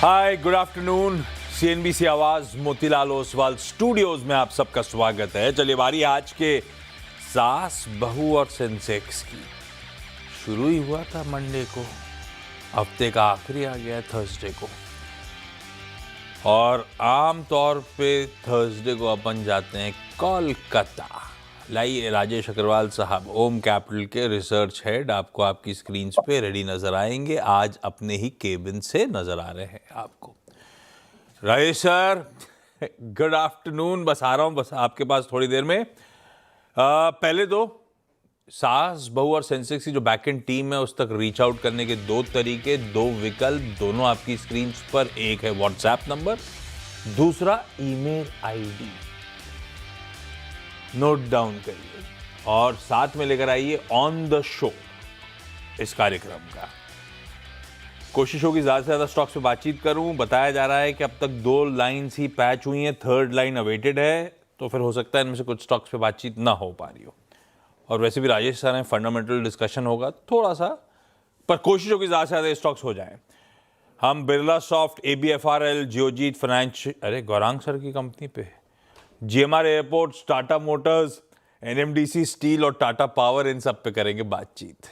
हाय, good afternoon. CNBC आवाज Motilal Oswal studios में आप सबका स्वागत है। चलिए, बारी आज के सास बहू और सेंसेक्स की। शुरू ही हुआ था मंडे को, हफ्ते का आखिरी आ गया थर्सडे को, और आम तौर पे थर्सडे को अपन जाते हैं कोलकाता। लाइए, राजेश अग्रवाल साहब, ओम कैपिटल के रिसर्च हेड, आपको आपकी स्क्रीन पे रेडी नजर आएंगे। आज अपने ही केबिन से नजर आ रहे हैं आपको। Rajesh sir, good afternoon. बस आ रहा हूं, बस आपके पास थोड़ी देर में। पहले तो सास बहू और सेंसेक्स की जो बैकएंड टीम है उस तक रीच आउट करने के दो तरीके, दो विकल्प, दोनों आपकी स्क्रीन पर। एक है व्हाट्सएप नंबर, दूसरा ईमेल आईडी। नोट डाउन करिए और साथ में लेकर आइए ऑन द शो इस कार्यक्रम का। कोशिश होगी ज्यादा से ज्यादा स्टॉक्स पे बातचीत करूं। बताया जा रहा है कि अब तक 2 लाइन्स ही पैच हुई हैं, थर्ड लाइन अवेटेड है, तो फिर हो सकता है इनमें से कुछ स्टॉक्स पे बातचीत ना हो पा रही हो। और वैसे भी राजेश सर हैं, फंडामेंटल डिस्कशन होगा थोड़ा सा, पर कोशिश होगी ज्यादा से ज्यादा स्टॉक्स हो जाएं। हम Birla soft, ABFRL, Geojit finance, अरे गौरांग सर की कंपनी पे, GMR airports, Tata Motors, NMDC steel और टाटा पावर, इन सब पे करेंगे बातचीत।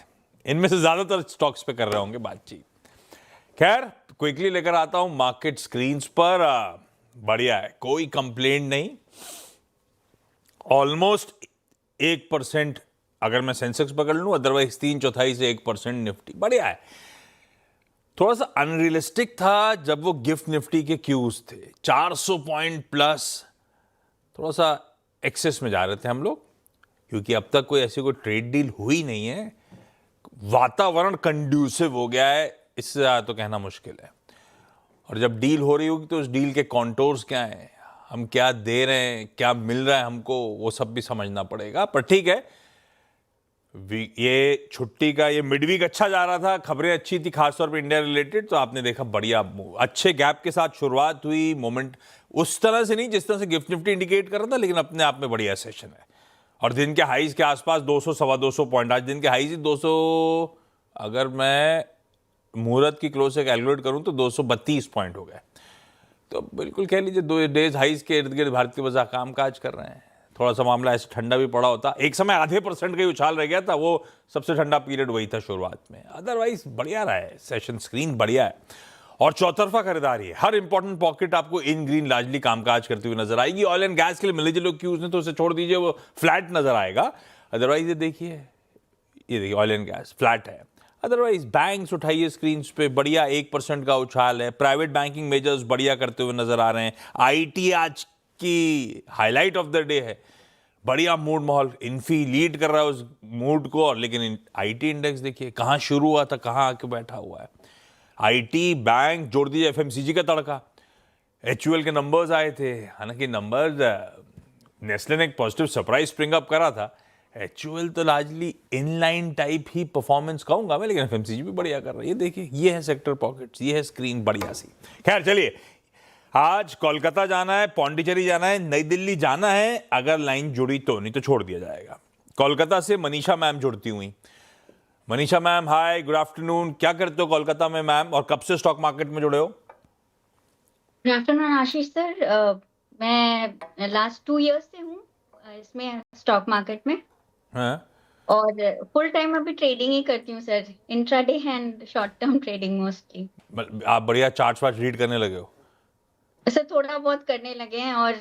इनमें से ज्यादातर स्टॉक्स पे कर रहे होंगे बातचीत। खैर, क्विकली लेकर आता हूं मार्केट स्क्रीन्स पर। बढ़िया है, कोई कंप्लेंट नहीं। ऑलमोस्ट 1% अगर मैं सेंसेक्स पकड़ लूं, अदरवाइज 3/4 से 1% निफ्टी। बढ़िया है। थोड़ा सा अनरियलिस्टिक था जब वो गिफ्ट निफ्टी के क्यूज थे, 400 पॉइंट प्लस, थोड़ा सा एक्सेस में जा रहे थे हम लोग, क्योंकि अब तक कोई ऐसी कोई ट्रेड डील हुई नहीं है। वातावरण कंड्यूसिव हो गया है, इससे ज़्यादा तो कहना मुश्किल है। और जब डील हो रही होगी तो उस डील के कॉन्टोर्स क्या हैं, हम क्या दे रहे हैं, क्या मिल रहा है हमको, वो सब भी समझना पड़ेगा। पर ठीक है, ये छुट्टी का ये मिडवीक अच्छा जा रहा था, खबरें अच्छी थी, खासतौर पे इंडिया रिलेटेड, तो आपने देखा बढ़िया अच्छे गैप के साथ शुरुआत हुई। मोमेंट उस तरह से नहीं जिस तरह से गिफ्ट निफ्टी इंडिकेट कर रहा था, लेकिन अपने आप में बढ़िया सेशन है। और दिन के हाईज के आसपास 200 सवा 200 पॉइंट, आज दिन के हाईज 200, अगर मैं मुहूर्त की क्लोज से कैलकुलेट करूं तो 232 पॉइंट हो गए। तो बिल्कुल कह लीजिए 2 डेज हाईज के इर्द गिर्द भारत के बाजार काम काज कर रहे हैं। थोड़ा सा मामला ऐसे ठंडा भी पड़ा होता, एक समय आधे % का ही उछाल रह गया था, वो सबसे ठंडा पीरियड वही था शुरुआत में। अदरवाइज बढ़िया रहा है सेशन, स्क्रीन बढ़िया है और चौतरफा खरीदारी है। हर इंपॉर्टेंट पॉकेट आपको इन ग्रीन लार्जली कामकाज करती हुई नजर आएगी। ऑयल एंड गैस के लिए मिले जुले क्यूज ने तो उसे छोड़ दीजिए, वो फ्लैट नजर आएगा। अदरवाइज ये देखिए ऑयल एंड गैस फ्लैट है। अदरवाइज बैंक्स उठाइए स्क्रीन पे, बढ़िया 1% का उछाल है। प्राइवेट बैंकिंग मेजर्स बढ़िया करते हुए नजर आ रहे हैं। IT आज की हाईलाइट ऑफ द डे है, बढ़िया मूड माहौल, इन्फी लीड कर रहा है उस मूड को। और लेकिन IT इंडेक्स देखिए कहां शुरू हुआ था, कहां आके बैठा हुआ है। IT, बैंक, जोड़ दीजिए FMCG का तड़का। HUL के नंबर्स आए थे, हालांकि नंबर्स, नेस्ले ने एक पॉजिटिव सरप्राइज स्प्रिंग अप करा था। HUL तो लार्जली इनलाइन टाइप ही परफॉर्मेंस कहूंगा मैं, लेकिन FMCG भी बढ़िया कर रही है। देखिए ये है सेक्टर पॉकेट्स, ये है स्क्रीन बढ़िया सी। खैर चलिए, आज कोलकाता जाना है, पौंडीचेरी जाना है, नई दिल्ली जाना है, अगर लाइन जुड़ी तो, नहीं तो छोड़ दिया जाएगा। कोलकाता से मनीषा मैम जुड़ती हुई। मनीषा मैम, हाय, गुड आफ्टरनून। क्या करते हो कोलकाता में मैम, और कब से स्टॉक मार्केट में जुड़े हो? गुड आफ्टरनून आशीष सर। मैं लास्ट 2 इयर्स से हूँ इसमें स्टॉक मार्केट में। हाँ? और फुल टाइम अभी ट्रेडिंग ही करती हूँ sir, intraday and short term trading mostly. आप बढ़िया चार्ट्स वार्ट रीड करने लगे हो? सर थोड़ा बहुत करने लगे हैं और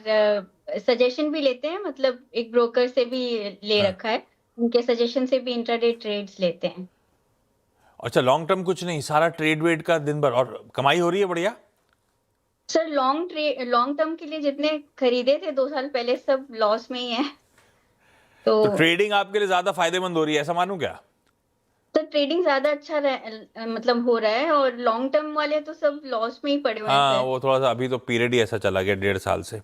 सजेशन भी लेते हैं, मतलब एक ब्रोकर से भी ले हाँ। रखा है, उनके सजेशन से भी इंट्राडे ट्रेड्स लेते हैं। अच्छा, लॉन्ग टर्म कुछ नहीं, सारा ट्रेड वेड का दिन भर, और कमाई हो रही है बढ़िया? सर लॉन्ग टर्म के लिए जितने खरीदे थे 2 साल पहले सब लॉस में ही है। तो तो ट्रेडिंग आपके लिए ज्यादा फायदेमंद हो रही है, ऐसा मानूं क्या? तो ट्रेडिंग ज्यादा अच्छा मतलब हो रहा है, और लॉन्ग टर्म वाले तो सब लॉस में ही पड़े हुए हैं हाँ, सर। वो थोड़ा सा अभी तो पीरियड ही ऐसा चला गया 1.5 साल से,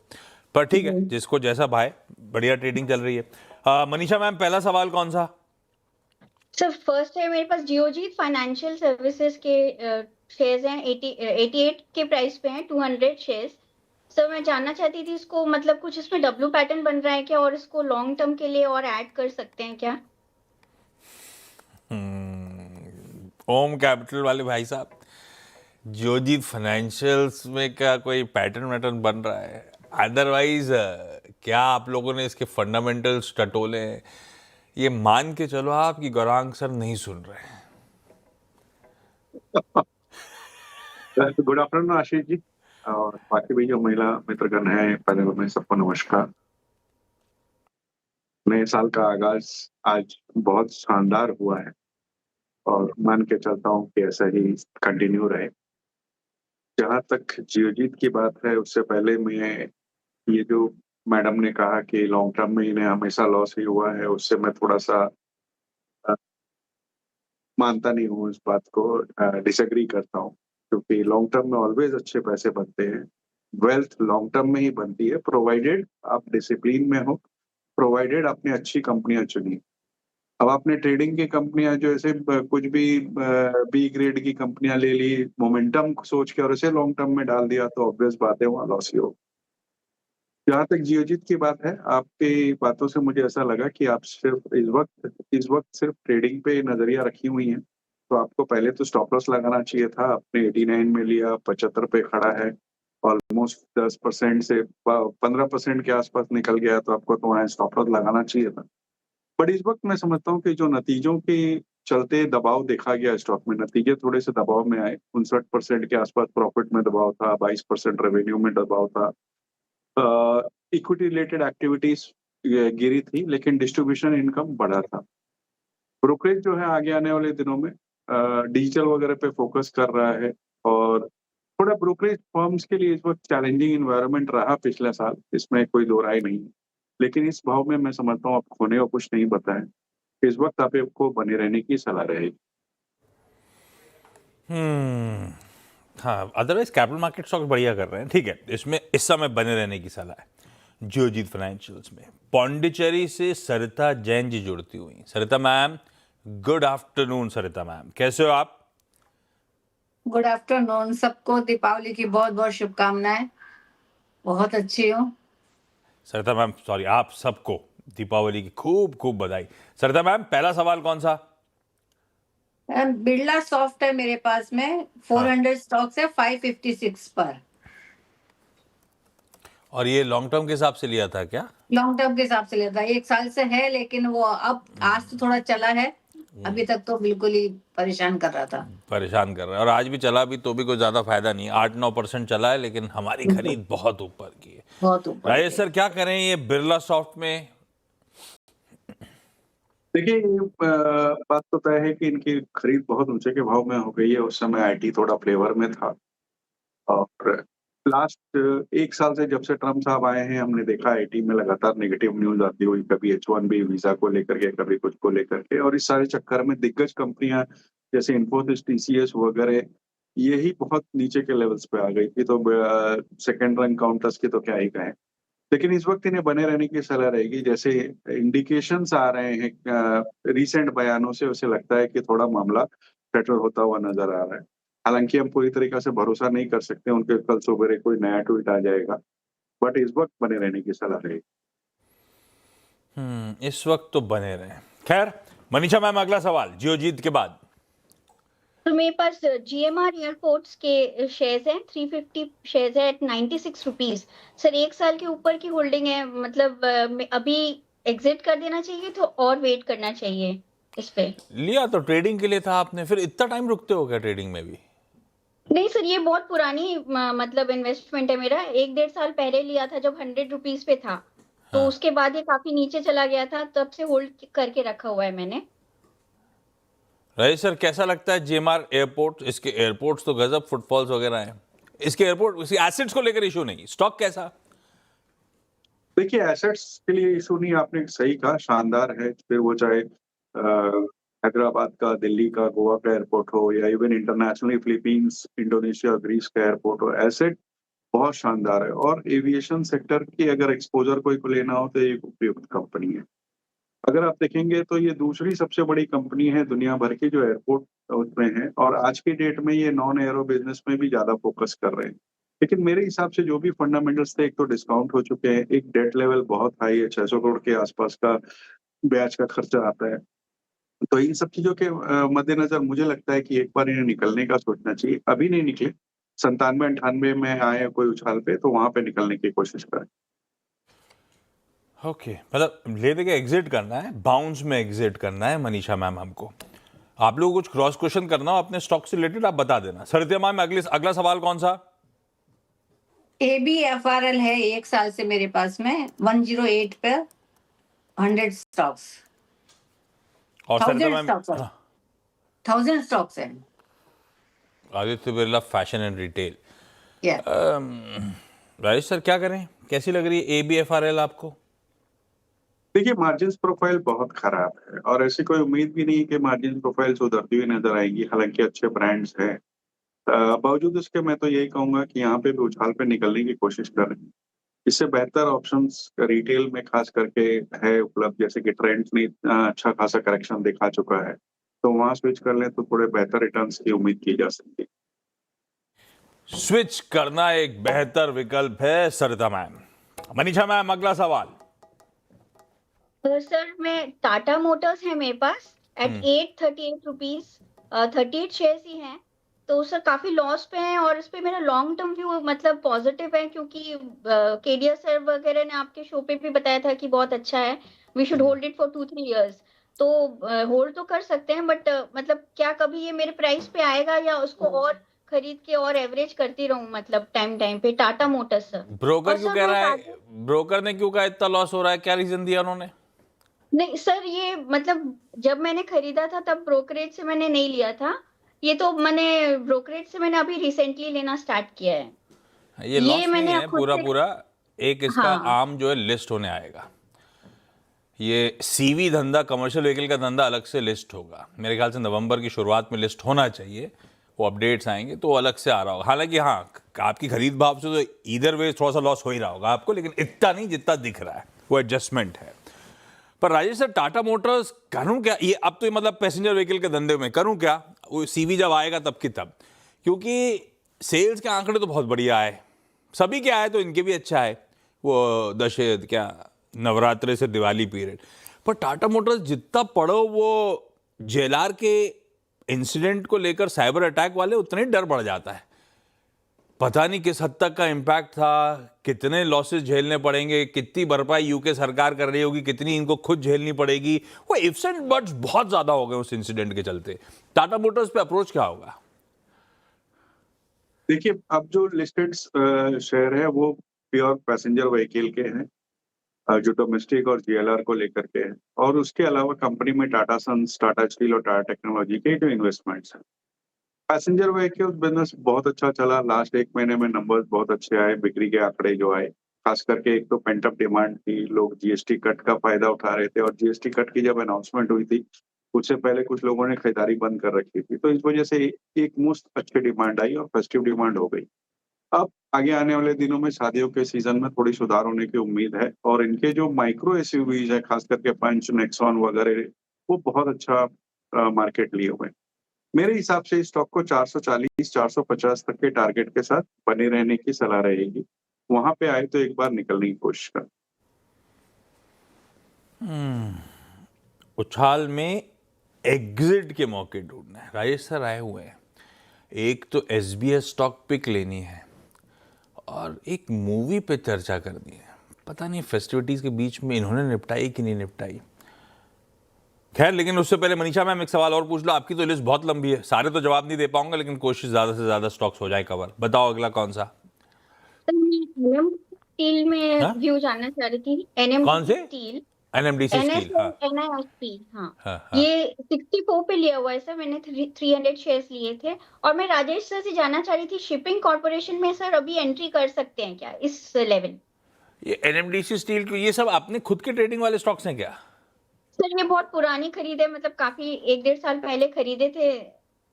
पर ठीक है, जी जिसको जैसा भाई, बढ़िया ट्रेडिंग चल रही है। मनीषा मैम, पहला सवाल कौन सा? सर, फर्स्ट है मेरे पास जियोजीत फाइनेंशियल सर्विसेज के शेयर्स हैं, 88 के प्राइस पे हैं, 200 शेयर्स। सर मैं जानना चाहती थी इसको, मतलब कुछ इसमें डब्ल्यू पैटर्न बन रहा है क्या, और इसको लॉन्ग टर्म के लिए और ऐड कर सकते हैं क्या? ओम कैपिटल वाले भाई साहब, जियोजीत फाइनेंशियल्स में क्या कोई पैटर्न वैटर्न बन रहा है? अदरवाइज क्या आप लोगों ने इसके फंडामेंटल्स टटोले हैं? ये मान के चलो आप कि गौरांग सर नहीं सुन रहे हैं। गुड आफ्टरनून आशीष जी और बाकी भी जो महिला मित्रगण हैं, पैनल में सबको नमस्कार। नए साल का आगाज आज बहुत शानदार हुआ है और मान के चलता हूँ कि ऐसा ही कंटिन्यू रहे। जहां तक जियोजीत की बात है, उससे पहले मैं ये जो मैडम ने कहा कि लॉन्ग टर्म में इन्हें हमेशा लॉस ही हुआ है, उससे मैं थोड़ा सा अ, मानता नहीं हूँ, इस बात को डिसएग्री करता हूँ, क्योंकि लॉन्ग टर्म में ऑलवेज अच्छे पैसे बनते हैं। वेल्थ लॉन्ग टर्म में ही बनती है, प्रोवाइडेड आप डिसिप्लिन में हो, प्रोवाइडेड आपने अच्छी कंपनियां चुनी। अब आपने ट्रेडिंग की कंपनियां जो ऐसे कुछ भी बी ग्रेड की कंपनियां ले ली, मोमेंटम सोच के और इसे लॉन्ग टर्म में डाल दिया, तो ऑब्वियस बात है वहां लॉस ही हो। जहां तक जियोजीत की बात है, आपकी बातों से मुझे ऐसा लगा कि आप सिर्फ इस वक्त सिर्फ ट्रेडिंग पे नजरिया रखी हुई हैं। तो आपको पहले तो स्टॉप लॉस लगाना चाहिए था। आपने 89 में लिया, 75 पे खड़ा है, ऑलमोस्ट 10% से 15% के आसपास निकल गया, तो आपको तो वहां स्टॉप लॉस लगाना चाहिए था। बट इस वक्त मैं समझता हूँ कि जो नतीजों के चलते दबाव देखा गया स्टॉक में, नतीजे थोड़े से दबाव में आए। 59% के आसपास प्रॉफिट में दबाव था, 22% रेवेन्यू में दबाव था। इक्विटी रिलेटेड एक्टिविटीज गिरी थी, लेकिन डिस्ट्रीब्यूशन इनकम बढ़ा था। ब्रोकरेज जो है आगे आने वाले दिनों में डिजिटल वगैरह पे फोकस कर रहा है और थोड़ा ब्रोकरेज फर्म्स के लिए इस वक्त चैलेंजिंग इन्वायरमेंट रहा पिछले साल, इसमें कोई दो राय नहीं है। लेकिन इस भाव में मैं समझता हूँ आप खोने को कुछ नहीं बताएं। इस वक्त आपको बने रहने की सलाह रहेगी। हाँ, अदरवाइज कैपिटल मार्केट स्टॉक बढ़िया कर रहे हैं, ठीक है। इसमें इस समय बने रहने की सलाह है। जियोजीत फाइनेंशियल्स में पौंडीचेरी से सरिता जैन जी जुड़ती हुई। सरिता मैम, गुड आफ्टरनून। सरिता मैम, कैसे हो आप? गुड आफ्टरनून सबको। दीपावली की बहुत बहुत शुभकामनाएं। बहुत अच्छी हूँ। सरिता मैम, सॉरी, आप सबको दीपावली की खूब खूब बधाई। सरिता मैम, पहला सवाल कौन सा? बिरला सॉफ्ट है मेरे पास में, 400 स्टॉक्स है 556 पर। और ये लॉन्ग टर्म के हिसाब से लिया था क्या? लॉन्ग टर्म के हिसाब से लिया था, 1 साल से है, लेकिन वो अब आज तो थोड़ा चला है, अभी तक तो बिल्कुल ही परेशान कर रहा था। परेशान कर रहा है, और आज भी चला भी तो भी कोई ज्यादा फायदा नहीं। 8-9% चला है, लेकिन हमारी खरीद बहुत ऊपर की है। बहुत ऊपर। राजेश सर, क्या करें ये बिरला सॉफ्ट में? देखिए, बात तो तय है कि इनकी खरीद बहुत ऊंचे के भाव में हो गई है। उस समय आईटी थोड़ा फ्लेवर में था और लास्ट 1 साल से जब से ट्रम्प साहब आए हैं, हमने देखा आईटी में लगातार नेगेटिव न्यूज आती हुई, कभी H1B वीजा को लेकर के, कभी कुछ को लेकर के। और इस सारे चक्कर में दिग्गज कंपनियां जैसे इन्फोसिस, टीसीएस वगैरह, यही बहुत नीचे के लेवल्स पे आ गई थी। तो सेकेंड रैंक काउंटर्स की तो क्या ही कहें। लेकिन इस वक्त इन्हें बने रहने की सलाह रहेगी। जैसे इंडिकेशंस आ रहे हैं रीसेंट बयानों से, उसे लगता है कि थोड़ा मामला सेटल होता हुआ नजर आ रहा है। हालांकि हम पूरी तरीके से भरोसा नहीं कर सकते, उनके कल सुबह कोई नया ट्वीट आ जाएगा, बट इस वक्त बने रहने की सलाह रहेगी। इस वक्त तो बने रहे। खैर, मनीषा मैम, अगला सवाल जियोजीत के बाद। तो मेरे पास जीएमआर एयरपोर्ट्स के शेयर्स हैं, 350 शेयर्स है एट 96 रुपीज। सर 1 साल के ऊपर की होल्डिंग है, मतलब अभी एग्जिट कर देना चाहिए तो और वेट करना चाहिए इस पे? लिया तो ट्रेडिंग के लिए था आपने, फिर इतना टाइम रुकते हो क्या ट्रेडिंग में भी? नहीं सर, ये बहुत पुरानी मतलब इन्वेस्टमेंट है मेरा। 1-1.5 साल पहले लिया था जब 100 रुपीज पे था, तो उसके बाद ये काफी नीचे चला गया था, तब से होल्ड करके रखा हुआ है मैंने। राजेश सर, कैसा लगता है जेएमआर एयरपोर्ट? इसके एयरपोर्ट्स तो गजब फुटफॉल्स वगैरह हैं। इसके एयरपोर्ट, इसके एसेट्स को लेकर इशू नहीं, स्टॉक कैसा? देखिए, एसेट्स के लिए इशू नहीं, आपने सही कहा, शानदार है। फिर वो चाहे हैदराबाद का, दिल्ली का, गोवा का एयरपोर्ट हो, या even internationally Philippines, Indonesia, Greece का एयरपोर्ट हो, एसेट बहुत शानदार है। और एविएशन सेक्टर की अगर एक्सपोजर कोई को लेना हो तो ये एक उपयुक्त कंपनी है। अगर आप देखेंगे तो ये दूसरी सबसे बड़ी कंपनी है दुनिया भर की जो एयरपोर्ट उसमें है, और आज की डेट में ये नॉन एरो बिजनेस में भी ज्यादा फोकस कर रहे हैं। लेकिन मेरे हिसाब से जो भी फंडामेंटल्स थे, एक तो डिस्काउंट हो चुके हैं, एक डेट लेवल बहुत हाई है, 600 करोड़ के आसपास का ब्याज का खर्चा आता है। तो इन सब चीजों के मद्देनजर मुझे लगता है कि एक बार इन्हें निकलने का सोचना चाहिए। अभी नहीं निकले, 97-98 में आए कोई उछाल पे, तो वहां पे निकलने की कोशिश करें। ओके, मतलब ले दे के एग्जिट करना है, बाउंस में एग्जिट करना है मनीषा मैम हमको। आप लोगों को कुछ क्रॉस क्वेश्चन करना हो अपने स्टॉक से रिलेटेड, आप बता देना। सरिता मैम, अगला सवाल कौन सा? ABFRL है, एक साल से मेरे पास में 108 पे 100 स्टॉक्स, और सरिता 1000 मैम, स्टॉक्स है, 1000 स्टॉक्स है। Aditya Birla fashion and retail. या राजेश सर, क्या करें? कैसी लग रही है ABFRL आपको? देखिए, मार्जिन प्रोफाइल बहुत खराब है और ऐसी कोई उम्मीद भी नहीं है कि मार्जिन प्रोफाइल सुधरती हुई नजर आएगी, हालांकि अच्छे ब्रांड्स हैं। बावजूद इसके मैं तो यही कहूंगा कि यहाँ पे भी उछाल पे निकलने की कोशिश करें। इससे बेहतर ऑप्शंस रिटेल में खास करके है उपलब्ध, जैसे कि ट्रेंड्स ने अच्छा खासा करेक्शन दिखा चुका है, तो वहां स्विच कर लें तो थोड़े बेहतर रिटर्न्स की उम्मीद की जा सकती है। स्विच करना एक बेहतर विकल्प है सरिता मैम। मनीषा मैम, अगला सवाल। सर मैं टाटा मोटर्स है मेरे पास एट 838 रुपीज, 38 शेयर्स ही हैं। तो सर काफी लॉस पे हैं और इस पे मेरा लॉन्ग टर्म व्यू मतलब पॉजिटिव है, क्योंकि केडिया सर वगैरह ने आपके शो पे भी बताया था कि बहुत अच्छा है, we should hold it for 2-3 years. तो होल्ड तो कर सकते हैं, बट मतलब क्या कभी ये मेरे प्राइस पे आएगा या उसको और खरीद के और एवरेज करती रहूं, मतलब टाइम पे टाटा मोटर्स सर। ब्रोकर और क्यों सर कह मैं रहा है, ब्रोकर ने क्यों कहा इतना लॉस हो रहा है? क्या रीजन दिया उन्होंने? नहीं सर, ये मतलब जब मैंने खरीदा था तब ब्रोकरेज से मैंने नहीं लिया था, ये तो मैंने ब्रोकरेज से मैंने अभी रिसेंटली लेना स्टार्ट किया है। ये लॉस नहीं मैंने है खुद पूरा से, पूरा। एक इसका हाँ आम जो है लिस्ट होने आएगा। ये सीवी धंधा, कमर्शियल व्हीकल का धंधा अलग से लिस्ट होगा। मेरे ख्याल से नवंबर की शुरुआत में लिस्ट होना चाहिए। वो अपडेट्स आएंगे तो वो अलग से आ रहा होगा। हालांकि हाँ, आपकी खरीद भाव से तो इधर वे थोड़ा सा लॉस हो ही रहा होगा आपको, लेकिन इतना नहीं जितना दिख रहा है, वो एडजस्टमेंट है। पर राजेश सर, टाटा मोटर्स करूं क्या? ये अब तो मतलब पैसेंजर व्हीकल के धंधे में करूं क्या? वो सीवी जब आएगा तब की तब, क्योंकि सेल्स के आंकड़े तो बहुत बढ़िया आए, सभी के आए तो इनके भी अच्छा है। वो दशहरा क्या, नवरात्रे से दिवाली पीरियड। पर टाटा मोटर्स जितना पढ़ो, वो जेएलआर के इंसिडेंट को लेकर, साइबर अटैक वाले, उतना ही डर बढ़ जाता है। पता नहीं किस हद तक का इम्पैक्ट था, कितने लॉसेस झेलने पड़ेंगे, कितनी भरपाई यूके सरकार कर रही होगी, कितनी इनको खुद झेलनी पड़ेगी। वो इफ्स एंड बट्स बहुत ज्यादा हो गए उस इंसिडेंट के चलते। टाटा मोटर्स पे अप्रोच क्या होगा? देखिए, अब जो लिस्टेड शेयर है वो प्योर पैसेंजर व्हीकल के हैं, जो डोमेस्टिक और जीएलआर को लेकर के हैं, और उसके अलावा कंपनी में टाटा सन्स, टाटा स्टील और टाटा टेक्नोलॉजी के जो इन्वेस्टमेंट्स हैं। पैसेंजर व्हीकल बिजनेस बहुत अच्छा चला, लास्ट 1 महीने में नंबर्स बहुत अच्छे आए, बिक्री के आंकड़े जो आए, खास करके एक तो पेंटअप डिमांड थी, लोग जीएसटी कट का फायदा उठा रहे थे, और जीएसटी कट की जब अनाउंसमेंट हुई थी उससे पहले कुछ लोगों ने खरीदारी बंद कर रखी थी, तो इस वजह से एक मुश्त अच्छी डिमांड आई और फेस्टिव डिमांड हो गई। अब आगे आने वाले दिनों में शादियों के सीजन में थोड़ी सुधार होने की उम्मीद है, और इनके जो माइक्रो एसयूवीज है, खास करके पंच, नेक्सॉन वगैरह, वो बहुत अच्छा मार्केट लिए हुए हैं। मेरे हिसाब से इस स्टॉक को 440-450 तक के टारगेट के साथ बने रहने की सलाह रहेगी। वहां पे आए तो एक बार निकलने की कोशिश कर। उछाल में एग्जिट के मौके ढूंढना है। राजेश सर आए हुए हैं। एक तो एसबीएस स्टॉक पिक लेनी है और एक मूवी पे चर्चा करनी है। पता नहीं फेस्टिविटीज के बीच में इन्होंने निपटाई कि नहीं निपटाई। खैर, लेकिन उससे पहले मनीषा मैम एक सवाल और पूछ लो। आपकी तो लिस्ट बहुत लंबी है, सारे तो जवाब नहीं दे पाऊंगा, लेकिन कोशिश ज्यादा से ज्यादा स्टॉक्स हो जाए कवर। बताओ अगला कौन सा? स्टील में हाँ? व्यू जानना चाह रही थी। कौन से? Steel, NMDC steel. हाँ NISP, हाँ। हाँ हाँ। ये 64 पे लिया हुआ है सर, मैंने 300 शेयर्स लिए थे। और मैं राजेश सर से जानना चाह रही थी, शिपिंग कॉर्पोरेशन में सर अभी एंट्री कर सकते हैं क्या इस लेवल? ये एनएमडीसी स्टील को, ये सब अपने खुद के ट्रेडिंग वाले स्टॉक्स हैं क्या? सर ये बहुत पुरानी खरीद है, मतलब काफी 1-1.5 साल पहले खरीदे थे,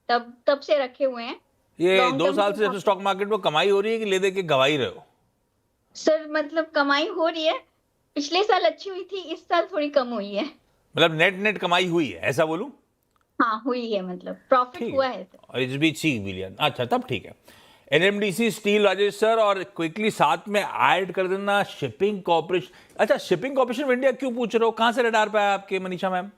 तब से रखे हुए हैं। ये Long 2 term साल के से जब साथ। स्टॉक मार्केट में कमाई हो रही है कि ले दे के गवाही रहे हो? सर मतलब कमाई हो रही है, पिछले साल अच्छी हुई थी, इस साल थोड़ी कम हुई है। मतलब नेट नेट कमाई हुई है, ऐसा बोलूं? हाँ हुई है, मतलब प्रॉफिट ठीक हुआ है। है सर। और इस बीच 6 बिलियन, अच्छा तब ठीक है। एनएमडीसी स्टील राजेश सर, और क्विकली साथ में ऐड कर देना शिपिंग कॉर्पोरेशन। अच्छा, शिपिंग कॉर्पोरेशन ऑफ इंडिया क्यों पूछ रहे हो? कहां से रडार पे आया आपके मनीषा मैम?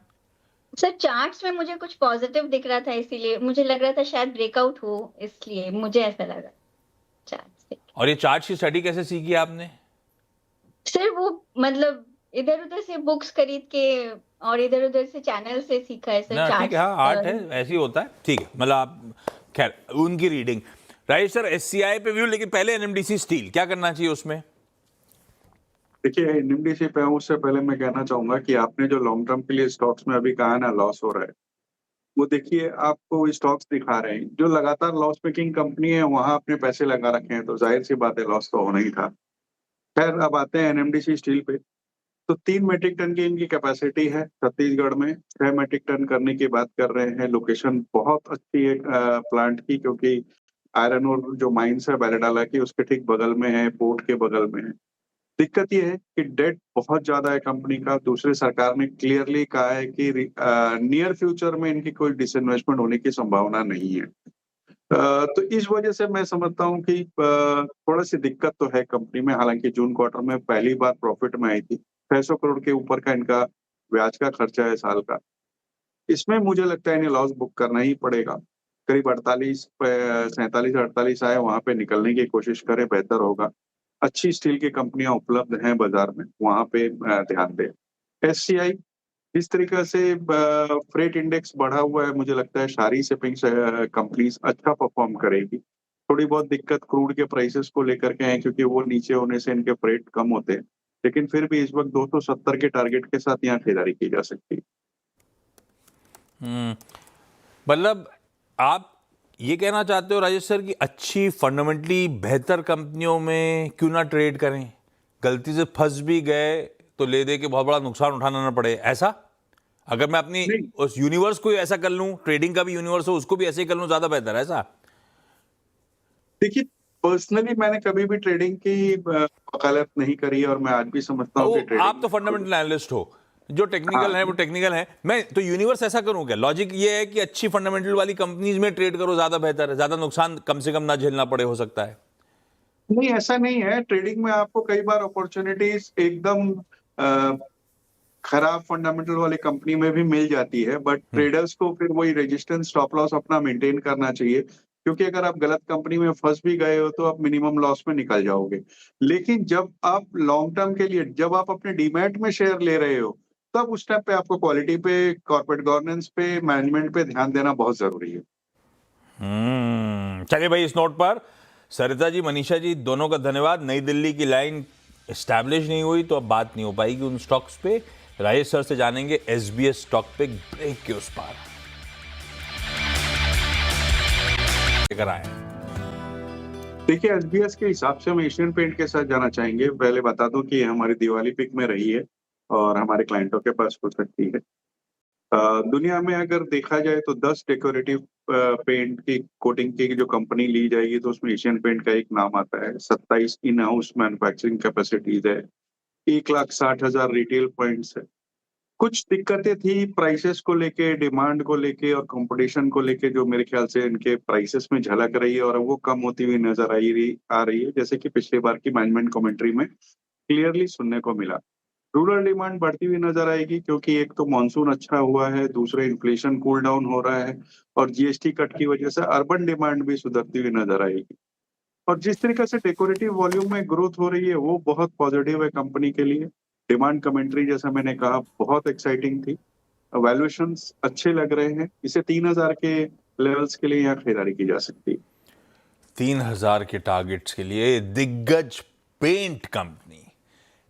सर चार्ट्स में मुझे कुछ पॉजिटिव दिख रहा था, इसीलिए मुझे लग रहा था शायद ब्रेकआउट हो, इसलिए मुझे ऐसा लगा चार्ट्स देख। और ये चार्ट की स्टडी कैसे सीखी आपने? सर वो मतलब इधर-उधर से बुक्स खरीद के और इधर-उधर से चैनल से सीखा है सर ना ठीक है, चार्ट्स। हाँ आर्ट है, ऐसे ही होता है, ठीक है, मतलब आप खैर उनकी रीडिंग। राजेश सर, एससीआई पे व्यू, लेकिन पहले एनएमडीसी स्टील क्या करना चाहिए उसमें? देखिए, एनएमडीसी पे हूँ, उससे पहले मैं कहना चाहूंगा कि आपने जो लॉन्ग टर्म के लिए स्टॉक्स में अभी कहा ना लॉस हो रहा है, वो देखिए आपको स्टॉक्स दिखा रहे हैं जो लगातार लॉस मेकिंग कंपनी है, वहां अपने पैसे लगा रखे हैं, तो जाहिर सी बात है लॉस तो होना ही था। खैर अब आते हैं एनएमडीसी स्टील पे। तो 3 मेट्रिक टन की इनकी कैपेसिटी है छत्तीसगढ़ में, 6 मेट्रिक टन करने की बात कर रहे हैं। लोकेशन बहुत अच्छी है प्लांट की, क्योंकि आयरन ओर जो माइंस है बैलेडाला की, उसके ठीक बगल में है, पोर्ट के बगल में है। दिक्कत ये है कि डेट बहुत ज्यादा है कंपनी का। दूसरे सरकार ने क्लियरली कहा है कि नियर फ्यूचर में इनकी कोई डिसइन्वेस्टमेंट होने की संभावना नहीं है। तो इस वजह से मैं समझता हूँ कि थोड़ा सी दिक्कत तो है कंपनी में। हालांकि जून क्वार्टर में पहली बार प्रॉफिट में आई थी। 600 करोड़ के ऊपर का इनका ब्याज का खर्चा है साल का। इसमें मुझे लगता है इन्हें लॉस बुक करना ही पड़ेगा। करीब 47-48 आए, वहां पे निकलने की कोशिश करें, बेहतर होगा। अच्छी स्टील की कंपनियां उपलब्ध हैं बाजार में, वहां पे ध्यान दें। एससीआई इस तरीके से फ्रेट इंडेक्स बढ़ा हुआ है, मुझे लगता है सारी शिपिंग कंपनीज अच्छा परफॉर्म करेगी। थोड़ी बहुत दिक्कत क्रूड के प्राइसेस को लेकर के है, क्योंकि वो नीचे होने से इनके फ्रेट कम होते हैं। लेकिन फिर भी इस वक्त 270 के टारगेट के साथ यहाँ खरीदारी की जा सकती है। मतलब आप ये कहना चाहते हो राजेश सर कि अच्छी फंडामेंटली बेहतर कंपनियों में क्यों ना ट्रेड करें, गलती से फंस भी गए तो ले दे के बहुत बड़ा नुकसान उठाना ना पड़े, ऐसा? अगर मैं अपनी नहीं। उस यूनिवर्स को ऐसा कर लूं, ट्रेडिंग का भी यूनिवर्स हो, उसको भी ऐसे ही कर लूं, ज्यादा बेहतर है, ऐसा? देखिए, पर्सनली मैंने कभी भी ट्रेडिंग की वकालत नहीं करी है, और मैं आज भी समझता हूँ कि वो आप ट्रेडिंग तो फंडामेंटल एनालिस्ट हो, जो टेक्निकल है वो टेक्निकल है। मैं तो यूनिवर्स ऐसा करूं क्या? लॉजिक ये है कि अच्छी फंडामेंटल वाली कंपनीज में ट्रेड करो, ज्यादा बेहतर है, ज्यादा नुकसान कम से कम ना झेलना पड़े, हो सकता है। नहीं, ऐसा नहीं है। ट्रेडिंग में आपको कई बार अपॉर्चुनिटीज एकदम खराब फंडामेंटल वाली कंपनी में भी मिल जाती है, बट ट्रेडर्स को फिर वही रेजिस्टेंस स्टॉप लॉस अपना मेंटेन करना चाहिए, क्योंकि अगर आप गलत कंपनी में फंस भी गए हो तो आप मिनिमम लॉस में निकल जाओगे। लेकिन जब आप लॉन्ग टर्म के लिए, जब आप अपने डीमैट में शेयर ले रहे हो, तब उस टाइम पे आपको क्वालिटी पे, कॉर्पोरेट गवर्नेंस पे, मैनेजमेंट पे ध्यान देना बहुत जरूरी है। चलिए भाई, इस नोट पर सरिता जी, मनीषा जी, दोनों का धन्यवाद। नई दिल्ली की लाइन एस्टैब्लिश नहीं हुई तो अब बात नहीं हो पाएगी उन स्टॉक्स पे। राजेश सर से जानेंगे एसबीएस स्टॉक पे ब्रेक के उस पार लेकर आए। देखिए, एसबीएस के हिसाब से हम एशियन पेंट के साथ जाना चाहेंगे। पहले बता दूं कि ये हमारी दिवाली पिक में रही है और हमारे क्लाइंटों के पास हो सकती है। दुनिया में अगर देखा जाए तो 10 डेकोरेटिव पेंट की कोटिंग की जो कंपनी ली जाएगी तो उसमें एशियन पेंट का एक नाम आता है। 27 इन हाउस मैन्युफैक्चरिंग कैपेसिटीज है, 1,60,000 रिटेल पॉइंट्स है। कुछ दिक्कतें थी प्राइसेस को लेके, डिमांड को लेके और कंपटीशन को लेके, जो मेरे ख्याल से इनके प्राइसेस में झलक रही है और वो कम होती हुई नजर आ रही है, जैसे कि पिछले बार की मैनेजमेंट कमेंट्री में क्लियरली सुनने को मिला। रूरल डिमांड बढ़ती हुई नजर आएगी, क्योंकि एक तो मानसून अच्छा हुआ है, दूसरे इन्फ्लेशन कूल डाउन हो रहा है, और जीएसटी कट की वजह से अर्बन डिमांड भी सुधरती हुई नजर आएगी। और जिस तरीके से डेकोरेटिव वॉल्यूम में ग्रोथ हो रही है वो बहुत पॉजिटिव है कंपनी के लिए। डिमांड कमेंट्री, जैसा मैंने कहा, बहुत एक्साइटिंग थी। वैल्यूएशंस अच्छे लग रहे हैं। इसे 3,000 के लेवल्स के लिए यहाँ खरीदारी की जा सकती है। 3,000 के टारगेट्स के लिए दिग्गज पेंट कंपनी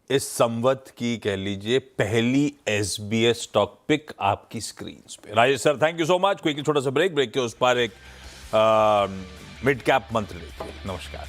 इस संवत की, कह लीजिए, पहली एसबीएस स्टॉक पिक आपकी स्क्रीन पे। Rajesh sir, thank you so much. Quickly छोटा सा ब्रेक के उस पर एक मिड कैप मंत्र लेते हैं। नमस्कार।